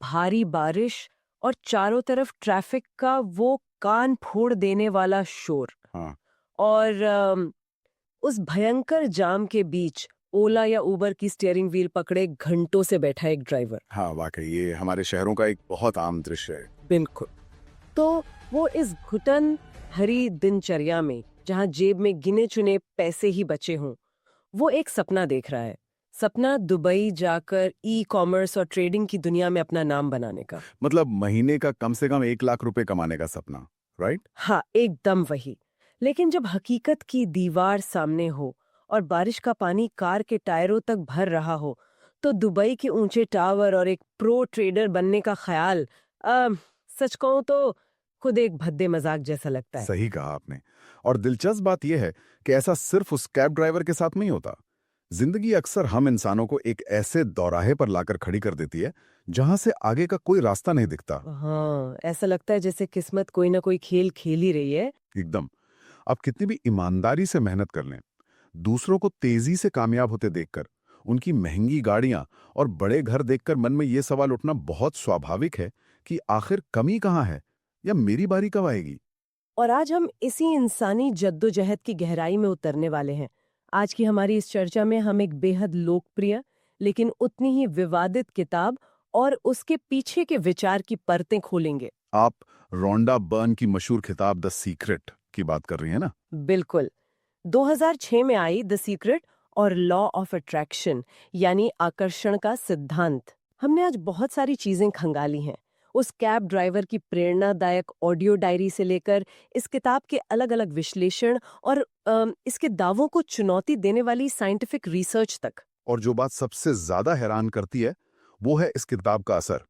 भारी बारिश और चारों तरफ ट्रैफिक का वो कान फोड़ देने वाला शोर। हाँ। और उस भयंकर जाम के बीच ओला या उबर की स्टीयरिंग व्हील पकड़े घंटों से बैठा एक ड्राइवर। हाँ, वाकई ये हमारे शहरों का एक बहुत आम दृश्य है। बिल्कुल। तो वो इस घुटन भरी दिनचर्या में, जहां जेब में गिने चुने पैसे ही बचे हों, वो एक सपना देख रहा है। सपना दुबई जाकर ई कॉमर्स और ट्रेडिंग की दुनिया में अपना नाम बनाने का। मतलब महीने का कम से कम 1 लाख रुपए कमाने का सपना, राइट? हाँ, एकदम वही। लेकिन जब हकीकत की दीवार सामने हो और बारिश का पानी कार के टायरों तक भर रहा हो, तो दुबई के ऊंचे टावर और एक प्रो ट्रेडर बनने का ख्याल, अ, सच कहूं तो खुद एक भद्दे मजाक जैसा लगता है। सही कहा आपने। और दिलचस्प बात यह है कि ऐसा सिर्फ उस कैब ड्राइवर के साथ नहीं होता। जिंदगी अक्सर हम इंसानों को एक ऐसे दौराहे पर लाकर खड़ी कर देती है जहां से आगे का कोई रास्ता नहीं दिखता। हाँ, ऐसा लगता है जैसे किस्मत कोई ना कोई खेल खेल ही रही है। एकदम। आप कितनी भी ईमानदारी से मेहनत कर लें, दूसरों को तेजी से कामयाब होते देखकर, उनकी महंगी गाड़ियां और बड़े घर देखकर मन में यह सवाल उठना बहुत स्वाभाविक है कि आखिर कमी कहाँ है या मेरी बारी कब आएगी। और आज हम इसी इंसानी जद्दोजहद की गहराई में उतरने वाले हैं। आज की हमारी इस चर्चा में हम एक बेहद लोकप्रिय लेकिन उतनी ही विवादित किताब और उसके पीछे के विचार की परतें खोलेंगे। आप रोंडा बर्न की मशहूर किताब द सीक्रेट की बात कर रही हैं ना? बिल्कुल। 2006 में आई द सीक्रेट और लॉ ऑफ अट्रैक्शन, यानी आकर्षण का सिद्धांत। हमने आज बहुत सारी चीजें खंगाली हैं। उस कैब ड्राइवर की प्रेरणादायक ऑडियो डायरी से लेकर इस किताब के अलग-अलग विश्लेषण और इसके दावों को चुनौती देने वाली साइंटिफिक रिसर्च तक। और जो बात सबसे ज्यादा हैरान करती है वो है इस किताब का असर।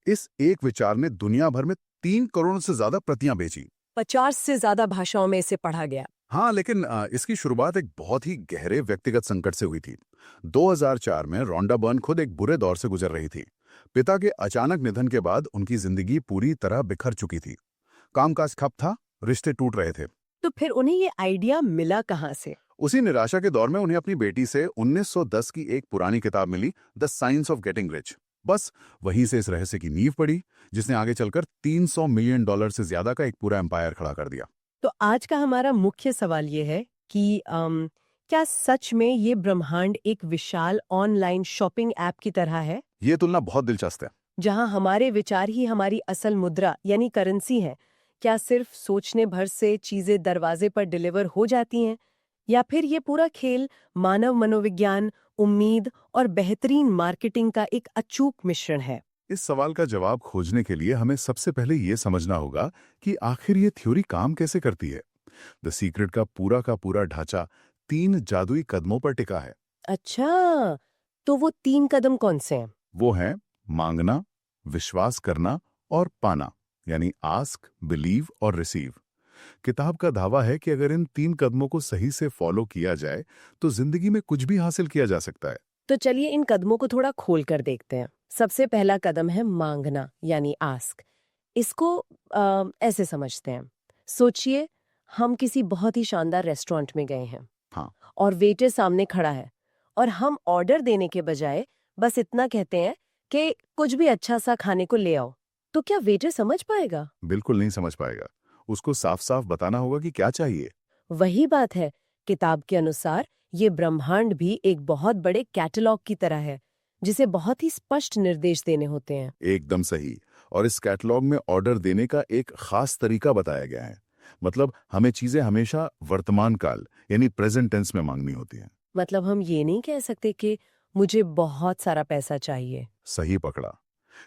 इस एक विचार ने दुनिया भर में 3 करोड़ से ज्यादा प्रतियां बेची। 50 से ज्यादा भाषाओं में इसे पढ़ा गया। हाँ, लेकिन इसकी शुरुआत एक बहुत ही गहरे व्यक्तिगत संकट से हुई थी। 2004 में रोंडा बर्न खुद एक बुरे दौर से गुजर रही थी। पिता के अचानक निधन के बाद उनकी जिंदगी पूरी तरह बिखर चुकी थी। कामकाज ठप था, रिश्ते टूट रहे थे। तो फिर उन्हें ये आइडिया मिला कहाँ से? उसी निराशा के दौर में उन्हें अपनी बेटी से 1910 की एक पुरानी किताब मिली, the science of getting rich. बस वहीं से इस रहस्य की नींव पड़ी, जिसने आगे चलकर $300 मिलियन से ज्यादा का एक पूरा एम्पायर खड़ा कर दिया। तो आज का हमारा मुख्य सवाल ये है कि क्या सच में ये ब्रह्मांड एक विशाल ऑनलाइन शॉपिंग ऐप की तरह है, ये तुलना बहुत दिलचस्प है। जहां हमारे विचार ही हमारी असल मुद्रा यानी करेंसी है? क्या सिर्फ सोचने भर से चीजें दरवाजे पर डिलीवर हो जाती हैं, या फिर ये पूरा खेल मानव मनोविज्ञान, उम्मीद और बेहतरीन मार्केटिंग का एक अचूक मिश्रण है? इस सवाल का जवाब खोजने के लिए हमें सबसे पहले ये समझना होगा कि आखिर ये थ्योरी काम कैसे करती है। द सीक्रेट का पूरा ढांचा 3 जादुई कदमों पर टिका है। अच्छा, तो वो 3 कदम कौन से हैं? वो हैं मांगना, विश्वास करना और पाना, यानी आस्क, बिलीव और रिसीव। किताब का दावा है कि अगर इन 3 कदमों को सही से फॉलो किया जाए तो जिंदगी में कुछ भी हासिल किया जा सकता है। तो चलिए इन कदमों को थोड़ा खोल कर देखते हैं। सबसे पहला कदम है मांगना, यानी आस्क। इसको ऐसे समझते हैं। सोचिए, हम किसी बहुत ही शानदार रेस्टोरेंट में गए हैं। हाँ। और वेटर सामने खड़ा है, और हम ऑर्डर देने के बजाय बस इतना कहते हैं कि कुछ भी अच्छा सा खाने को ले आओ। तो क्या वेटर समझ पाएगा? बिल्कुल नहीं समझ पाएगा। उसको साफ साफ बताना होगा कि क्या चाहिए। वही बात है। किताब के अनुसार ये ब्रह्मांड भी एक बहुत बड़े कैटलॉग की तरह है, जिसे बहुत ही स्पष्ट निर्देश देने होते हैं। एकदम सही। और इस कैटलॉग में ऑर्डर देने का एक खास तरीका बताया गया है। मतलब हमें चीजें हमेशा वर्तमान काल यानी प्रेजेंट टेंस में मांगनी होती हैं। मतलब हम ये नहीं कह सकते कि मुझे बहुत सारा पैसा चाहिए। सही पकड़ा।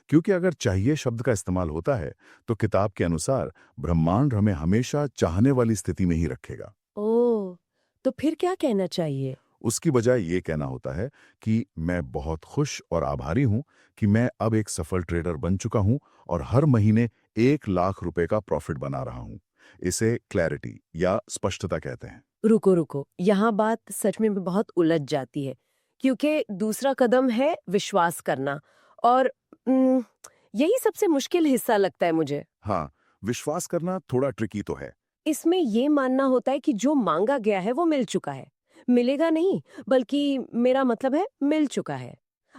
क्योंकि अगर चाहिए शब्द का इस्तेमाल होता है तो किताब के अनुसार ब्रह्मांड हमें हमेशा चाहने वाली स्थिति में ही रखेगा। ओह, तो फिर क्या कहना चाहिए? उसकी बजाय ये कहना होता है कि मैं बहुत खुश और आभारी हूं कि मैं अब एक सफल ट्रेडर बन चुका हूं और हर महीने 1 लाख रुपए का प्रॉफिट बना रहा हूं। इसे क्लैरिटी या स्पष्टता कहते हैं। रुको रुको, यहाँ बात सच में बहुत उलझ जाती है, क्योंकि दूसरा कदम है विश्वास करना, और यही सबसे मुश्किल हिस्सा लगता है मुझे। हाँ, विश्वास करना थोड़ा ट्रिकी तो है। इसमें ये मानना होता है कि जो मांगा गया है वो मिल चुका है। मिलेगा नहीं, बल्कि मेरा मतलब है मिल चुका है।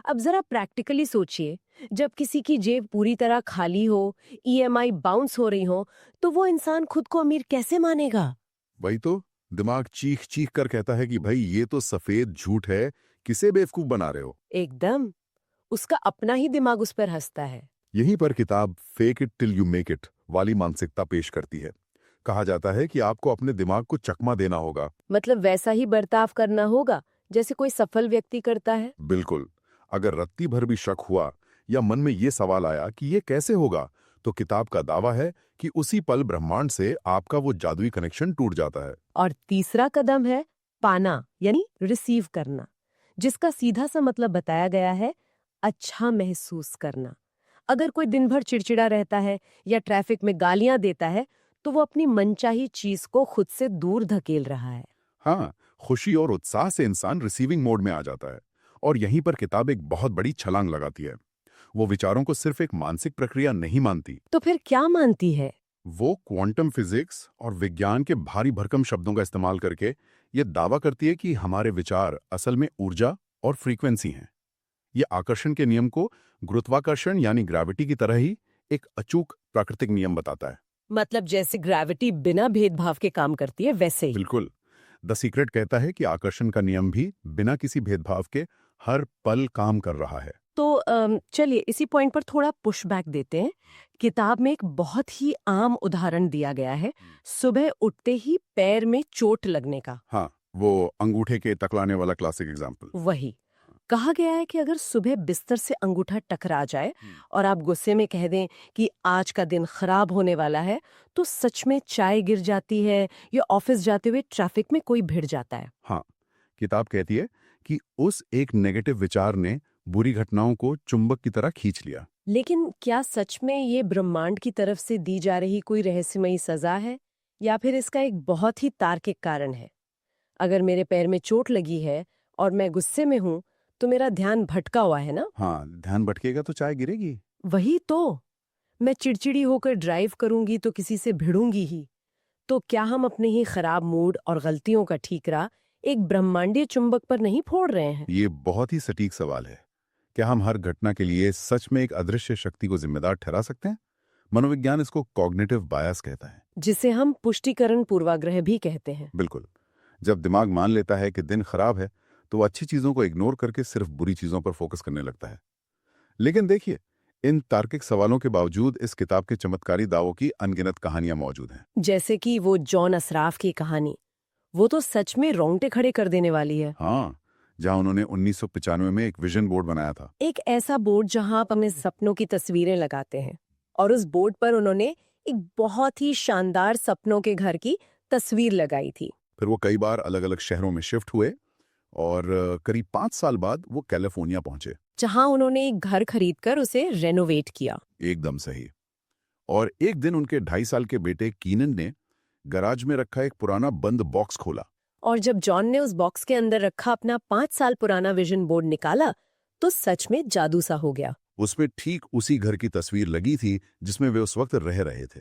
अब जरा प्रैक्टिकली सोचिए, जब किसी की जेब पूरी तरह खाली हो, ईएमआई बाउंस हो रही हो, तो वो इंसान खुद को अमीर कैसे मानेगा? वही तो, दिमाग चीख चीख कर कहता है कि भाई ये तो सफेद झूठ है, किसे बेवकूफ बना रहे हो। एकदम, उसका अपना ही दिमाग उस पर हंसता है। यहीं पर किताब fake it till you make it वाली मानसिकता पेश करती है। कहा जाता है कि आपको अपने दिमाग को चकमा देना होगा। मतलब वैसा ही बर्ताव करना होगा जैसे कोई सफल व्यक्ति करता है। बिल्कुल। अगर रत्ती भर भी शक हुआ या मन में ये सवाल आया कि ये कैसे होगा, तो किताब का दावा है कि उसी पल ब्रह्मांड से आपका वो जादुई कनेक्शन टूट जाता है। और तीसरा कदम है पाना, यानी रिसीव करना, जिसका सीधा सा मतलब बताया गया है अच्छा महसूस करना। अगर कोई दिन भर चिड़चिड़ा रहता है या ट्रैफिक में गालियां देता है, तो वो अपनी मनचाही चीज को खुद से दूर धकेल रहा है। हाँ, खुशी और उत्साह से इंसान रिसीविंग मोड में आ जाता है। और यहीं पर किताब एक बहुत बड़ी छलांग लगाती है। वो विचारों को सिर्फ एक मानसिक प्रक्रिया नहीं मानती, तो फिर क्या मानती है? वो क्वांटम फिजिक्स और विज्ञान के भारी भरकम शब्दों का इस्तेमाल करके ये दावा करती है कि हमारे विचार असल में ऊर्जा और फ्रीक्वेंसी हैं। ये आकर्षण के नियम को गुरुत्वाकर्षण यानी ग्रेविटी की तरह ही एक अचूक प्राकृतिक नियम बताता है। मतलब जैसे ग्रेविटी बिना भेदभाव के काम करती है, वैसे ही। बिल्कुल। द सीक्रेट कहता है कि आकर्षण का नियम भी बिना किसी भेदभाव के हर पल काम कर रहा है। तो चलिए इसी पॉइंट पर थोड़ा पुशबैक देते हैं। किताब में एक बहुत ही आम उदाहरण दिया गया है, सुबह उठते ही पैर में चोट लगने का। हाँ, वो अंगूठे के तकलाने वाला क्लासिक एग्जाम्पल। वही कहा गया है कि अगर सुबह बिस्तर से अंगूठा टकरा जाए और आप गुस्से में कह दें कि आज का दिन खराब होने वाला है, तो सच में चाय गिर जाती है या ऑफिस जाते हुए ट्रैफिक में कोई भिड़ जाता है। हाँ, किताब कहती है कि उस एक नेगेटिव विचार ने बुरी घटनाओं को चुंबक की तरह खींच लिया। लेकिन क्या सच में ये ब्रह्मांड की तरफ से दी जा रही कोई रहस्यमयी सजा है, या फिर इसका एक बहुत ही तार्किक कारण है? अगर मेरे पैर में चोट लगी है और मैं गुस्से में हूं, तो मेरा ध्यान भटका हुआ है ना? हाँ, ध्यान भटकेगा तो चाय गिरेगी। वही तो, मैं चिड़चिड़ी होकर ड्राइव करूंगी तो किसी से भिड़ूंगी ही। तो क्या हम अपने ही खराब मूड और गलतियों का ठीकरा एक ब्रह्मांडीय चुंबक पर नहीं फोड़ रहे हैं? ये बहुत ही सटीक सवाल है। क्या हम हर घटना के लिए सच में एक अदृश्य शक्ति को जिम्मेदार ठहरा सकते हैं? मनोविज्ञान इसको कॉग्निटिव बायस कहता है। जिसे हम पुष्टिकरण पूर्वाग्रह भी कहते हैं। बिल्कुल। जब दिमाग मान लेता है कि दिन खराब है, तो वो अच्छी चीजों को इग्नोर करके सिर्फ बुरी चीजों पर फोकस करने लगता है। लेकिन देखिए, इन तार्किक सवालों के बावजूद इस किताब के चमत्कारी दावों की अनगिनत कहानियां मौजूद हैं। जैसे कि वो जॉन असराफ की कहानी, वो तो सच में रोंगटे खड़े कर देने वाली है। हाँ, जहां उन्होंने 1995 में एक विजन बोर्ड बनाया था। एक ऐसा बोर्ड जहां आप अपने सपनों की तस्वीरें लगाते हैं, और उस बोर्ड पर उन्होंने एक बहुत ही शानदार सपनों के घर की तस्वीर लगाई थी। फिर वो कई बार अलग अलग शहरों में शिफ्ट हुए और करीब 5 साल बाद वो कैलिफोर्निया पहुंचे। जहां उन्होंने एक घर खरीदकर उसे रेनोवेट किया। एकदम सही। और एक दिन उनके 2.5 साल के बेटे कीनन ने गराज में रखा एक पुराना बंद बॉक्स खोला। और जब जॉन ने उस बॉक्स के अंदर रखा अपना 5 साल पुराना विजन बोर्ड निकाला, तो सच में जादू सा हो गया। उसमें ठीक उसी घर की तस्वीर लगी थी जिसमें वे उस वक्त रह रहे थे।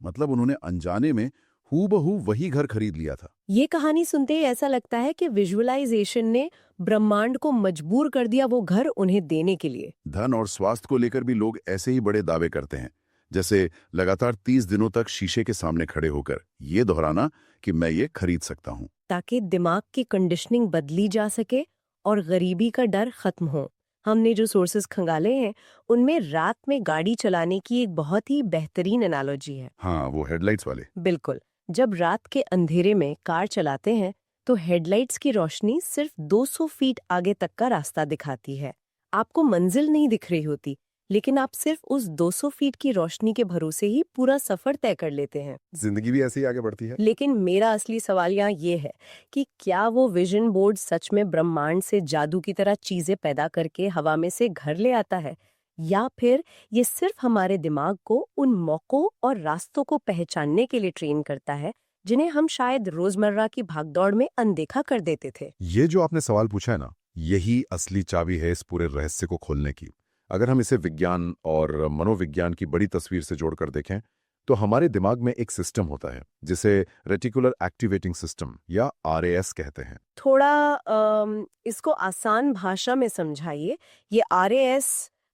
मतलब उन्होंने अनजाने में हूबहू वही घर खरीद लिया था। ये कहानी सुनते ही ऐसा लगता है कि विजुअलाइजेशन ने ब्रह्मांड को मजबूर कर दिया वो घर उन्हें देने के लिए। धन और स्वास्थ्य को लेकर भी लोग ऐसे ही बड़े दावे करते हैं, जैसे लगातार 30 दिनों तक शीशे के सामने खड़े होकर ये दोहराना कि मैं ये खरीद सकता हूँ, ताकि दिमाग की कंडीशनिंग बदली जा सके और गरीबी का डर खत्म हो। हमने जो सोर्सेस खंगाले हैं, उनमें रात में गाड़ी चलाने की एक बहुत ही बेहतरीन एनालॉजी है। हाँ, वो हेडलाइट्स वाले। बिल्कुल, जब रात के अंधेरे में कार चलाते हैं, तो हेडलाइट्स की रोशनी सिर्फ 200 फीट आगे तक का रास्ता दिखाती है। आपको मंजिल नहीं दिख रही होती, लेकिन आप सिर्फ उस 200 फीट की रोशनी के भरोसे ही पूरा सफर तय कर लेते हैं। जिंदगी भी ऐसे ही आगे बढ़ती है। लेकिन मेरा असली सवाल यहाँ ये है कि क्या वो विजन बोर्ड सच में ब्रह्मांड से जादू की तरह चीजें पैदा करके हवा में से घर ले आता है, या फिर ये सिर्फ हमारे दिमाग को उन मौकों और रास्तों को पहचानने के लिए ट्रेन करता है जिन्हें हम शायद रोजमर्रा की भागदौड़ में अनदेखा कर देते थे? ये जो आपने सवाल पूछा है ना, यही असली चाबी है इस पूरे रहस्य को खोलने की। अगर हम इसे विज्ञान और मनोविज्ञान की बड़ी तस्वीर से जोड़कर देखें, तो हमारे दिमाग में एक सिस्टम होता है जिसे रेटिकुलर एक्टिवेटिंग सिस्टम या आरएएस कहते हैं। थोड़ा इसको आसान भाषा में समझाइए। ये आरएएस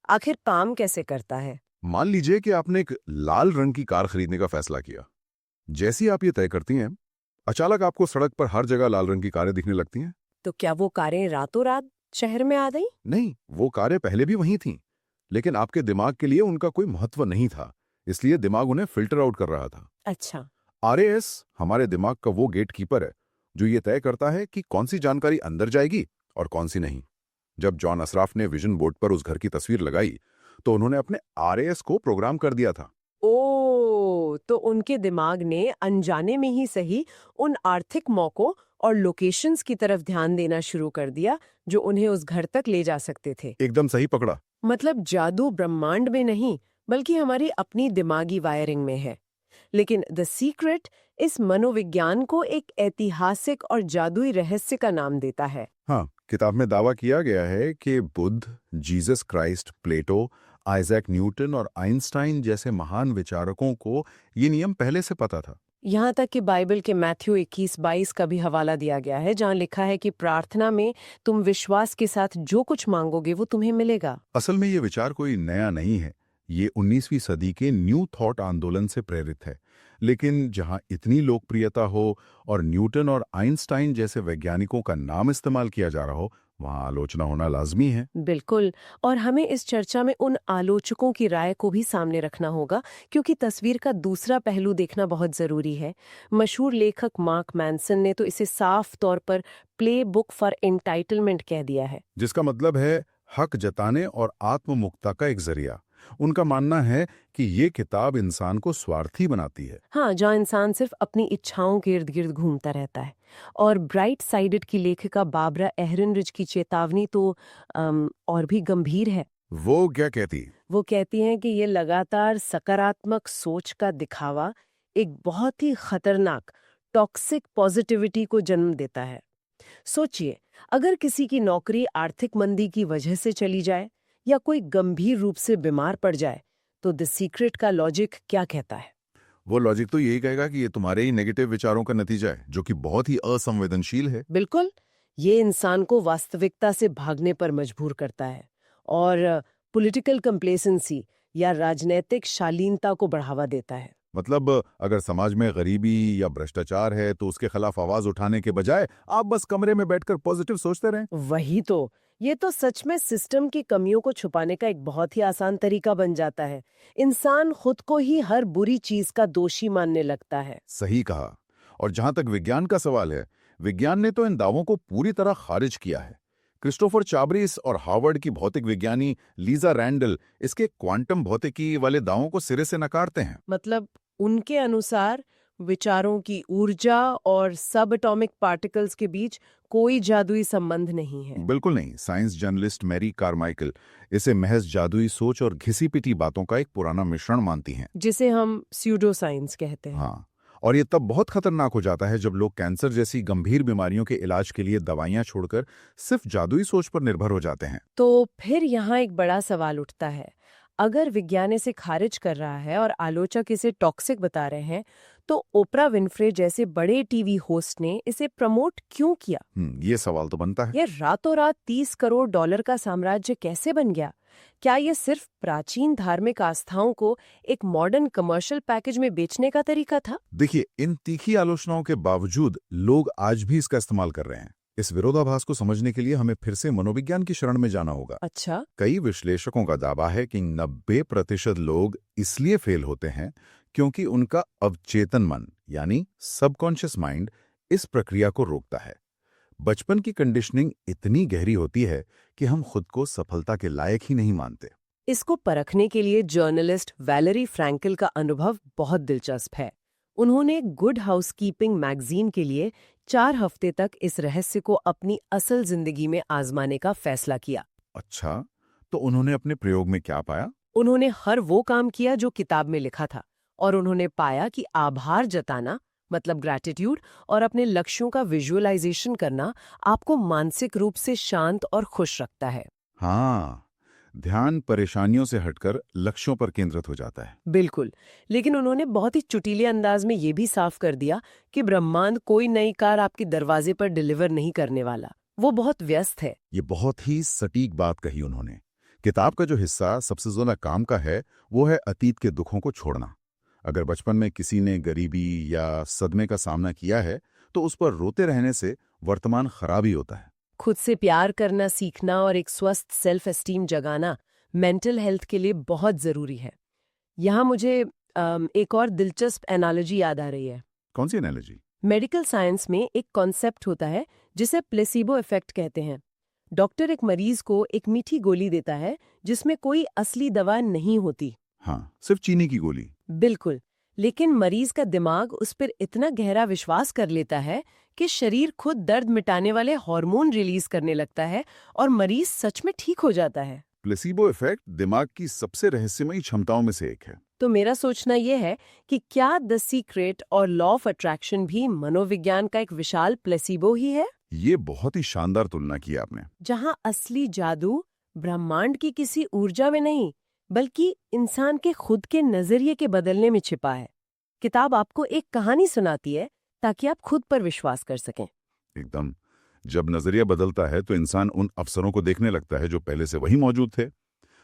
आखिर काम कैसे करता है? मान लीजिए कि आपने एक लाल रंग की कार खरीदने का फैसला किया। जैसे ही आप ये तय करती हैं, अचानक आपको सड़क पर हर जगह लाल रंग की कारें दिखने लगती हैं। तो क्या वो कारें रातों रात शहर में आ गई? नहीं, वो कारें पहले भी वहीं थीं, लेकिन आपके दिमाग के लिए उनका कोई महत्व नहीं था, इसलिए दिमाग उन्हें फिल्टर आउट कर रहा था। अच्छा। आरएएस हमारे दिमाग का वो गेट कीपर है जो ये तय करता है कि कौन सी जानकारी अंदर जाएगी और कौन सी नहीं। जब जॉन असराफ ने विजन बोर्ड पर उस घर की तस्वीर लगाई, तो उन्होंने अपने आरएएस को प्रोग्राम कर दिया था। ओ, तो उनके दिमाग ने अनजाने में ही सही उन आर्थिक मौकों और लोकेशंस की तरफ ध्यान देना शुरू कर दिया जो उन्हें उस घर तक ले जा सकते थे। एकदम सही पकड़ा। मतलब जादू ब्रह्मांड में नहीं, बल्कि हमारी अपनी दिमागी वायरिंग में है। लेकिन द सीक्रेट इस मनोविज्ञान को एक ऐतिहासिक और जादुई रहस्य का नाम देता है। हाँ, किताब में दावा किया गया है कि बुद्ध, जीसस क्राइस्ट, प्लेटो, आइजैक न्यूटन और आइंस्टाइन जैसे महान विचारकों को ये नियम पहले से पता था। यहाँ तक कि बाइबल के मैथ्यू 21:22 का भी हवाला दिया गया है, जहाँ लिखा है कि प्रार्थना में तुम विश्वास के साथ जो कुछ मांगोगे वो तुम्हें मिलेगा। असल में ये विचार कोई नया नहीं है। ये 19वीं सदी के न्यू थॉट आंदोलन से प्रेरित है। लेकिन जहाँ इतनी लोकप्रियता हो और न्यूटन और आइंस्टाइन जैसे वैज्ञानिकों का नाम इस्तेमाल किया जा रहा हो, वहाँ आलोचना होना लाजमी है। बिल्कुल। और हमें इस चर्चा में उन आलोचकों की राय को भी सामने रखना होगा, क्योंकि तस्वीर का दूसरा पहलू देखना बहुत जरूरी है। मशहूर लेखक मार्क मैनसन ने तो इसे साफ तौर पर प्ले बुक फॉर एंटाइटलमेंट कह दिया है। जिसका मतलब है हक जताने और आत्ममुक्ता का एक जरिया। उनका मानना है कि ये किताब इंसान को स्वार्थी बनाती है। हाँ, जहाँ इंसान सिर्फ अपनी इच्छाओं के इर्द गिर्द घूमता रहता है। और ब्राइट साइडेड की लेखिका बाबरा एहरनरिच की चेतावनी तो और भी गंभीर है। वो क्या कहती? वो कहती हैं कि ये लगातार सकारात्मक सोच का दिखावा एक बहुत ही खतरनाक टॉक्सिक पॉजिटिविटी को जन्म देता है। सोचिए, अगर किसी की नौकरी आर्थिक मंदी की वजह से चली जाए या कोई गंभीर रूप से बीमार पड़ जाए, तो द सीक्रेट का लॉजिक क्या कहता है? वो लॉजिक तो यही कहेगा कि ये तुम्हारे ही नेगेटिव विचारों का नतीजा है, जो कि बहुत ही असंवेदनशील है। बिल्कुल। ये इंसान को वास्तविकता से भागने पर मजबूर करता है और पॉलिटिकल कंप्लेसेंसी या राजनैतिक शालीनता को बढ़ावा देता है। मतलब अगर समाज में गरीबी या भ्रष्टाचार है तो उसके खिलाफ आवाज उठाने के बजाय आप बस कमरे में बैठकर पॉजिटिव सोचते रहें। वही तो। ये तो सच में सिस्टम की कमियों को छुपाने का एक बहुत ही आसान तरीका बन जाता है। इंसान खुद को ही हर बुरी चीज का दोषी मानने लगता है। सही कहा। और जहां तक विज्ञान का सवाल है, विज्ञान ने तो इन दावों को पूरी तरह खारिज किया है। क्रिस्टोफर चाबरिस और हार्वर्ड की भौतिक विज्ञानी लीजा रैंडल इसके क्वांटम भौतिकी वाले दावों को सिरे से नकारते हैं। मतलब उनके अनुसार विचारों की ऊर्जा और सब एटॉमिक पार्टिकल्स के बीच कोई जादुई संबंध नहीं है। बिल्कुल नहीं। साइंस जर्नलिस्ट मैरी कारमाइकल इसे महज जादुई सोच और घिसी पिटी बातों का एक पुराना मिश्रण मानती हैं। जिसे हम स्यूडो साइंस कहते हैं। हाँ, और ये तब बहुत खतरनाक हो जाता है जब लोग कैंसर जैसी गंभीर बीमारियों के इलाज के लिए दवाइयां छोड़कर सिर्फ जादुई सोच पर निर्भर हो जाते हैं। तो फिर यहाँ एक बड़ा सवाल उठता है। अगर विज्ञान इसे खारिज कर रहा है और आलोचक इसे टॉक्सिक बता रहे हैं, तो ओपरा विनफ्रे जैसे बड़े टीवी होस्ट ने इसे प्रमोट क्यों किया? ये सवाल तो बनता है। ये रातों रात $30 करोड़ का साम्राज्य कैसे बन गया? क्या ये सिर्फ प्राचीन धार्मिक आस्थाओं को एक मॉडर्न कमर्शियल पैकेज में बेचने का तरीका था? देखिए, इन तीखी आलोचनाओं के बावजूद लोग आज भी इसका इस्तेमाल कर रहे हैं। इस विरोधाभास को समझने के लिए हमें फिर से मनोविज्ञान की शरण में जाना होगा। अच्छा। कई विश्लेषकों का दावा है कि 90% लोग इसलिए फेल होते हैं क्योंकि उनका अवचेतन मन यानी सबकॉन्शियस माइंड इस प्रक्रिया को रोकता है। बचपन की कंडीशनिंग इतनी गहरी होती है कि हम खुद को सफलता के लायक ही नहीं मानते। इसको परखने के लिए जर्नलिस्ट वैलेरी फ्रैंकल का अनुभव बहुत दिलचस्प है। उन्होंने गुड हाउसकीपिंग मैगजीन के लिए 4 हफ्ते तक इस रहस्य को अपनी असल जिंदगी में आजमाने का फैसला किया। अच्छा, तो उन्होंने अपने प्रयोग में क्या पाया? उन्होंने हर वो काम किया जो किताब में लिखा था, और उन्होंने पाया कि आभार जताना मतलब ग्रैटिट्यूड और अपने लक्ष्यों का विजुअलाइजेशन करना आपको मानसिक रूप से शांत और खुश रखता है। हाँ, ध्यान परेशानियों से हटकर लक्ष्यों पर केंद्रित हो जाता है। बिल्कुल। लेकिन उन्होंने बहुत ही चुटीले अंदाज में ये भी साफ कर दिया कि ब्रह्मांड कोई नई कार आपके दरवाजे पर डिलीवर नहीं करने वाला। वो बहुत व्यस्त है। ये बहुत ही सटीक बात कही उन्होंने। किताब का जो हिस्सा सबसे ज्यादा काम का है वो है अतीत के दुखों को छोड़ना। अगर बचपन में किसी ने गरीबी या सदमे का सामना किया है तो उस पर रोते रहने से वर्तमान खराब ही होता है। खुद से प्यार करना सीखना और एक स्वस्थ सेल्फ एस्टीम जगाना मेंटल हेल्थ के लिए बहुत जरूरी है। यहाँ मुझे एक और दिलचस्प एनालॉजी याद आ रही है। कौन सी एनालॉजी? मेडिकल साइंस में एक कॉन्सेप्ट होता है जिसे प्लेसिबो इफेक्ट कहते हैं। डॉक्टर एक मरीज को एक मीठी गोली देता है जिसमें कोई असली दवा नहीं होती। हाँ, सिर्फ चीनी की गोली। बिल्कुल। लेकिन मरीज का दिमाग उस पर इतना गहरा विश्वास कर लेता है कि शरीर खुद दर्द मिटाने वाले हार्मोन रिलीज करने लगता है और मरीज सच में ठीक हो जाता है। प्लेसिबो इफेक्ट दिमाग की सबसे रहस्यमयी क्षमताओं में से एक है। तो मेरा सोचना यह है कि क्या द सीक्रेट और लॉ ऑफ अट्रैक्शन भी मनोविज्ञान का एक विशाल प्लेसिबो ही है? ये बहुत ही शानदार तुलना की आपने। जहां असली जादू ब्रह्मांड की किसी ऊर्जा में नहीं बल्कि इंसान के खुद के नजरिए के बदलने में छिपा है। किताब आपको एक कहानी सुनाती है ताकि आप खुद पर विश्वास कर सकें। एकदम। जब नजरिया बदलता है तो इंसान उन अवसरों को देखने लगता है जो पहले से वही मौजूद थे।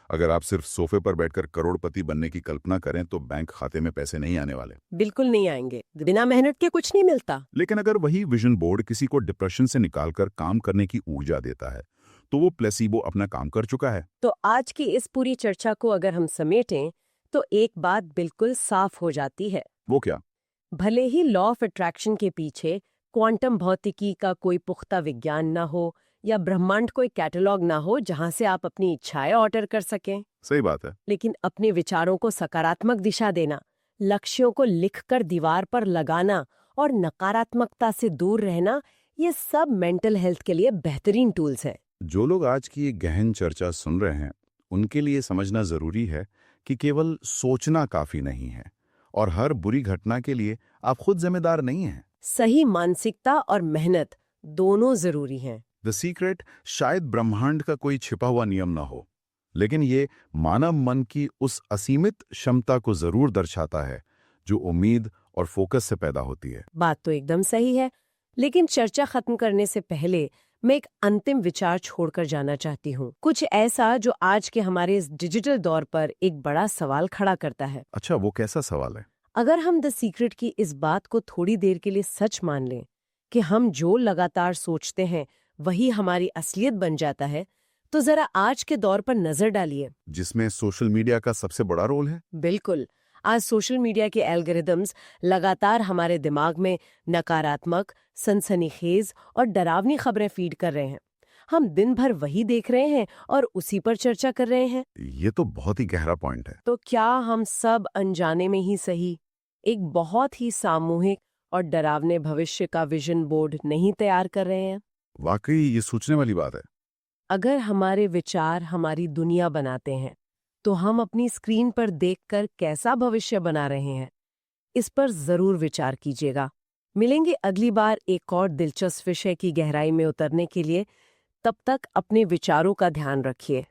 अगर आप सिर्फ सोफे पर बैठकर करोड़पति बनने की कल्पना करें तो बैंक खाते में पैसे नहीं आने वाले। बिल्कुल नहीं आएंगे। बिना मेहनत के कुछ नहीं मिलता। लेकिन अगर वही विजन बोर्ड किसी को डिप्रेशन से निकालकर काम करने की ऊर्जा देता है तो वो प्लेसिबो अपना काम कर चुका है। तो आज की इस पूरी चर्चा को अगर हम समेटें तो एक बात बिल्कुल साफ हो जाती है। वो क्या? भले ही लॉ ऑफ अट्रैक्शन के पीछे क्वांटम भौतिकी का कोई पुख्ता विज्ञान ना हो या ब्रह्मांड कोई कैटलॉग ना हो जहां से आप अपनी इच्छाएं ऑर्डर कर सकें, सही बात है। लेकिन अपने विचारों को सकारात्मक दिशा देना, लक्ष्यों को लिखकर दीवार पर लगाना और नकारात्मकता से दूर रहना, ये सब मेंटल हेल्थ के लिए बेहतरीन टूल्स हैं। जो लोग आज की ये गहन चर्चा सुन रहे हैं उनके लिए समझना जरूरी है कि केवल सोचना काफी नहीं है और हर बुरी घटना के लिए आप खुद जिम्मेदार नहीं हैं। सही मानसिकता और मेहनत दोनों जरूरी हैं। द सीक्रेट शायद ब्रह्मांड का कोई छिपा हुआ नियम ना हो, लेकिन ये मानव मन की उस असीमित क्षमता को जरूर दर्शाता है जो उम्मीद और फोकस से पैदा होती है। बात तो एकदम सही है, लेकिन चर्चा खत्म करने से पहले मैं एक अंतिम विचार छोड़कर जाना चाहती हूँ। कुछ ऐसा जो आज के हमारे इस डिजिटल दौर पर एक बड़ा सवाल खड़ा करता है। अच्छा, वो कैसा सवाल है? अगर हम द सीक्रेट की इस बात को थोड़ी देर के लिए सच मान लें कि हम जो लगातार सोचते हैं वही हमारी असलियत बन जाता है, तो जरा आज के दौर पर नजर डालिए, जिसमें सोशल मीडिया का सबसे बड़ा रोल है। बिल्कुल। आज सोशल मीडिया के एल्गोरिदम्स लगातार हमारे दिमाग में नकारात्मक, सनसनीखेज और डरावनी खबरें फीड कर रहे हैं। हम दिन भर वही देख रहे हैं और उसी पर चर्चा कर रहे हैं। ये तो बहुत ही गहरा पॉइंट है। तो क्या हम सब अनजाने में ही सही एक बहुत ही सामूहिक और डरावने भविष्य का विजन बोर्ड नहीं तैयार कर रहे हैं? वाकई ये सोचने वाली बात है। अगर हमारे विचार हमारी दुनिया बनाते हैं तो हम अपनी स्क्रीन पर देखकर कैसा भविष्य बना रहे हैं? इस पर जरूर विचार कीजिएगा। मिलेंगे अगली बार एक और दिलचस्प विषय की गहराई में उतरने के लिए। तब तक अपने विचारों का ध्यान रखिए।